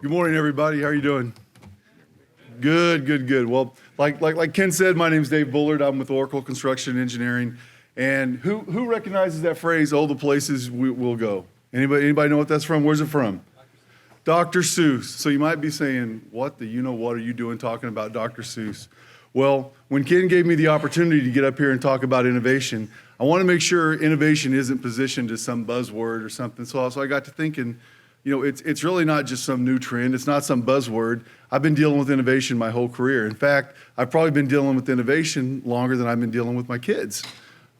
Good morning, everybody. How are you doing? Good, good, good. Well, like Ken said, my name's Dave Bullard. I'm with Oracle Construction Engineering. And who recognizes that phrase, "Oh, the places we'll go"? Anybody know what that's from? Where's it from? Dr. Seuss. So you might be saying, what the what are you doing talking about Dr. Seuss? Well, when Ken gave me the opportunity to get up here and talk about innovation, I want to make sure innovation isn't positioned as some buzzword or something. So I got to thinking, it's really not just some new trend. It's not some buzzword. I've been dealing with innovation my whole career. In fact, I've probably been dealing with innovation longer than I've been dealing with my kids.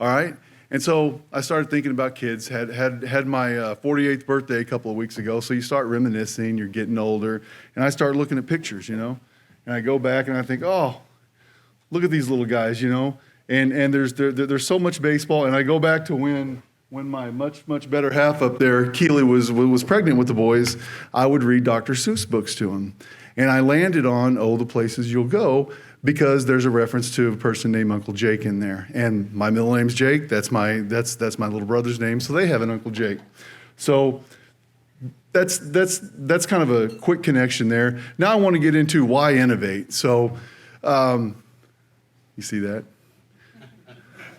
All right? And so I started thinking about kids. Had my 48th birthday a couple of weeks ago. So you start reminiscing. You're getting older. And I start looking at pictures, And I go back and I think, oh, look at these little guys, And there's so much baseball. And I go back to when my much better half up there, Keely, was pregnant with the boys, I would read Dr. Seuss books to him. And I landed on "Oh, the Places You'll Go" because there's a reference to a person named Uncle Jake in there. And my middle name's Jake. That's my little brother's name. So they have an Uncle Jake. So that's kind of a quick connection there. Now I want to get into why innovate. So you see that?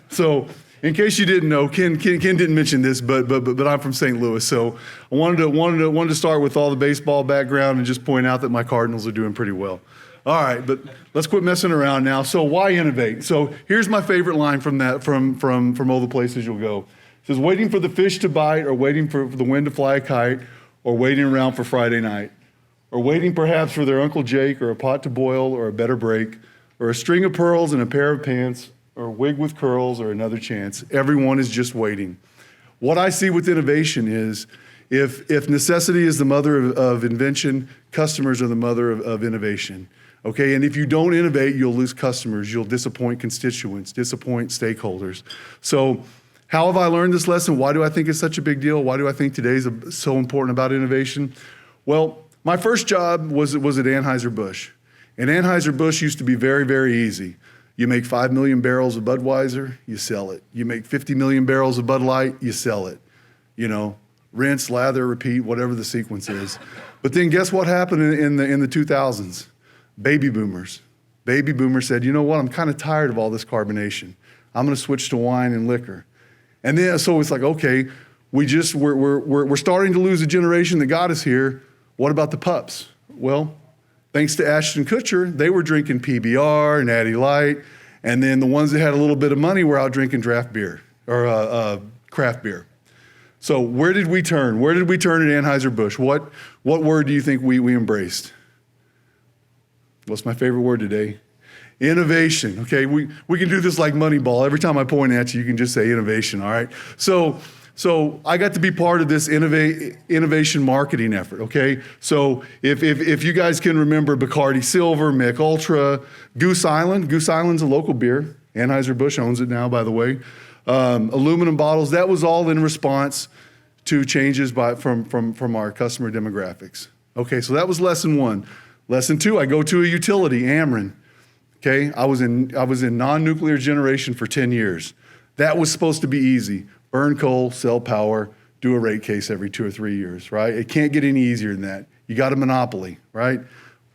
So in case you didn't know, Ken didn't mention this, but I'm from St. Louis, so I wanted to start with all the baseball background and just point out that my Cardinals are doing pretty well. All right, but let's quit messing around now. So why innovate? So here's my favorite line from "All the Places You'll Go." It says, "Waiting for the fish to bite, or waiting for the wind to fly a kite, or waiting around for Friday night, or waiting perhaps for their Uncle Jake, or a pot to boil, or a better break, or a string of pearls and a pair of pants, or a wig with curls, or another chance. Everyone is just waiting." What I see with innovation is if necessity is the mother of invention, customers are the mother of innovation. Okay, and if you don't innovate, you'll lose customers, you'll disappoint constituents, disappoint stakeholders. So how have I learned this lesson? Why do I think it's such a big deal? Why do I think today is so important about innovation? Well, my first job was at Anheuser-Busch. And Anheuser-Busch used to be very, very easy. You make 5 million barrels of Budweiser, you sell it. You make 50 million barrels of Bud Light, you sell it. Rinse, lather, repeat, whatever the sequence is. But then guess what happened in the 2000s? Baby boomers. Baby boomers said, you know what, I'm kind of tired of all this carbonation. I'm going to switch to wine and liquor. And then, so it's like, okay, we're starting to lose a generation that got us here. What about the pups? Well, thanks to Ashton Kutcher, they were drinking PBR, Natty Light, and then the ones that had a little bit of money were out drinking draft beer, or craft beer. So where did we turn? Where did we turn at Anheuser-Busch? What word do you think we embraced? What's my favorite word today? Innovation. Okay, we can do this like Moneyball. Every time I point at you, you can just say innovation, all right? So I got to be part of this innovation marketing effort, okay? So if you guys can remember Bacardi Silver, Mick Ultra, Goose Island's a local beer. Anheuser-Busch owns it now, by the way. Aluminum bottles, that was all in response to changes from our customer demographics. Okay, so that was lesson one. Lesson two, I go to a utility, Ameren. Okay, I was in non-nuclear generation for 10 years. That was supposed to be easy. Burn coal, sell power, do a rate case every 2 or 3 years, right? It can't get any easier than that. You got a monopoly, right?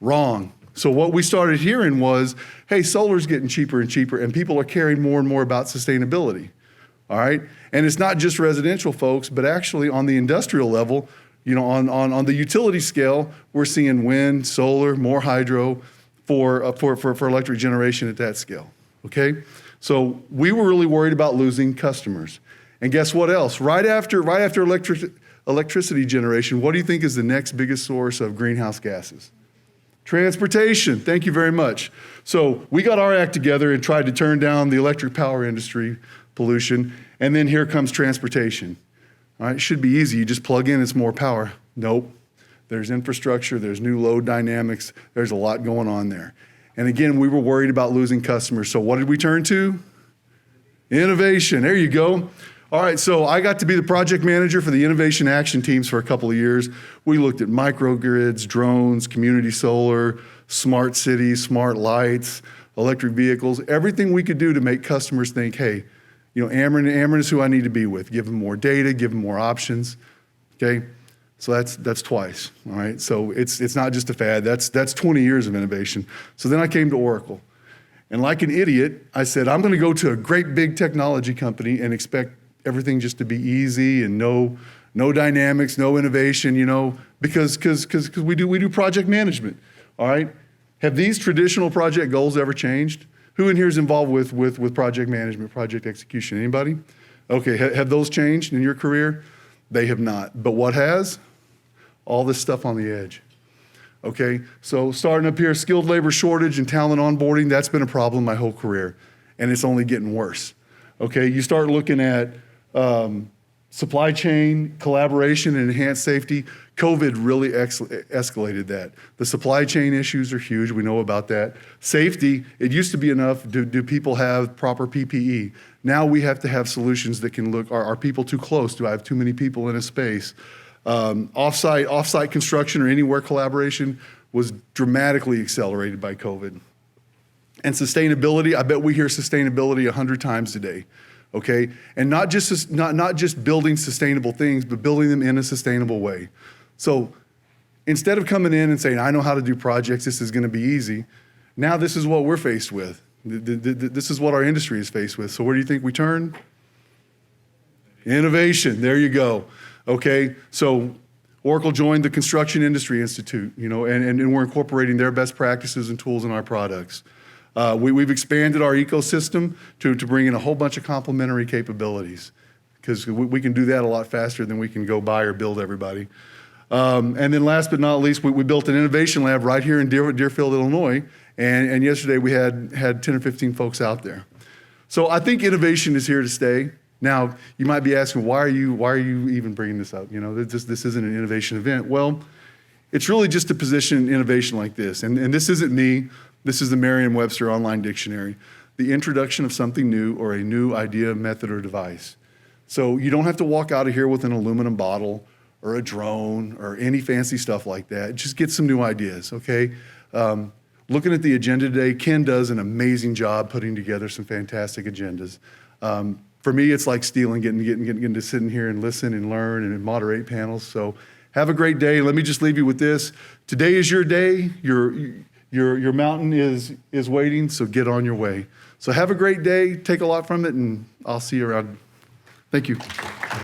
Wrong. So what we started hearing was, hey, solar's getting cheaper and cheaper, and people are caring more and more about sustainability, all right? And it's not just residential folks, but actually on the industrial level, on the utility scale, we're seeing wind, solar, more hydro for electric generation at that scale, okay? So we were really worried about losing customers. And guess what else? Right after electricity generation, what do you think is the next biggest source of greenhouse gases? Transportation. Thank you very much. So we got our act together and tried to turn down the electric power industry pollution, and then here comes transportation. All right, it should be easy. You just plug in, it's more power. Nope. There's infrastructure, there's new load dynamics, there's a lot going on there. And again, we were worried about losing customers. So what did we turn to? Innovation. There you go. All right, so I got to be the project manager for the innovation action teams for a couple of years. We looked at microgrids, drones, community solar, smart cities, smart lights, electric vehicles, everything we could do to make customers think, hey, Ameren is who I need to be with. Give them more data, give them more options, okay? So that's twice, all right? So it's not just a fad, that's 20 years of innovation. So then I came to Oracle. And like an idiot, I said, I'm gonna go to a great big technology company and expect everything just to be easy and no dynamics, no innovation, because we do project management, all right? Have these traditional project goals ever changed? Who in here is involved with project management, project execution? Anybody? Okay, have those changed in your career? They have not. But what has? All this stuff on the edge. Okay, so starting up here, skilled labor shortage and talent onboarding, that's been a problem my whole career, and it's only getting worse. Okay, you start looking at supply chain, collaboration, and enhanced safety. COVID really escalated that. The supply chain issues are huge, we know about that. Safety, it used to be enough, do people have proper PPE? Now we have to have solutions that can look, are people too close? Do I have too many people in a space? Off-site construction or anywhere collaboration was dramatically accelerated by COVID. And sustainability, I bet we hear sustainability 100 times a day, okay? And not just building sustainable things, but building them in a sustainable way. So instead of coming in and saying, I know how to do projects, this is gonna be easy, now this is what we're faced with. This is what our industry is faced with. So where do you think we turn? Innovation, there you go. Okay, so Oracle joined the Construction Industry Institute, and we're incorporating their best practices and tools in our products. We've expanded our ecosystem to bring in a whole bunch of complementary capabilities, because we can do that a lot faster than we can go buy or build everybody. And then last but not least, we built an innovation lab right here in Deerfield, Illinois, and yesterday we had 10 or 15 folks out there. So I think innovation is here to stay. Now, you might be asking, why are you even bringing this up? This isn't an innovation event. Well, it's really just to position innovation like this. And this isn't me, this is the Merriam-Webster Online Dictionary. The introduction of something new or a new idea, method, or device. So you don't have to walk out of here with an aluminum bottle or a drone or any fancy stuff like that. Just get some new ideas, okay? Looking at the agenda today, Ken does an amazing job putting together some fantastic agendas. For me, it's like stealing, getting to sit in here and listen and learn and moderate panels. So have a great day. Let me just leave you with this. Today is your day. Your mountain is waiting, so get on your way. So have a great day. Take a lot from it, and I'll see you around. Thank you.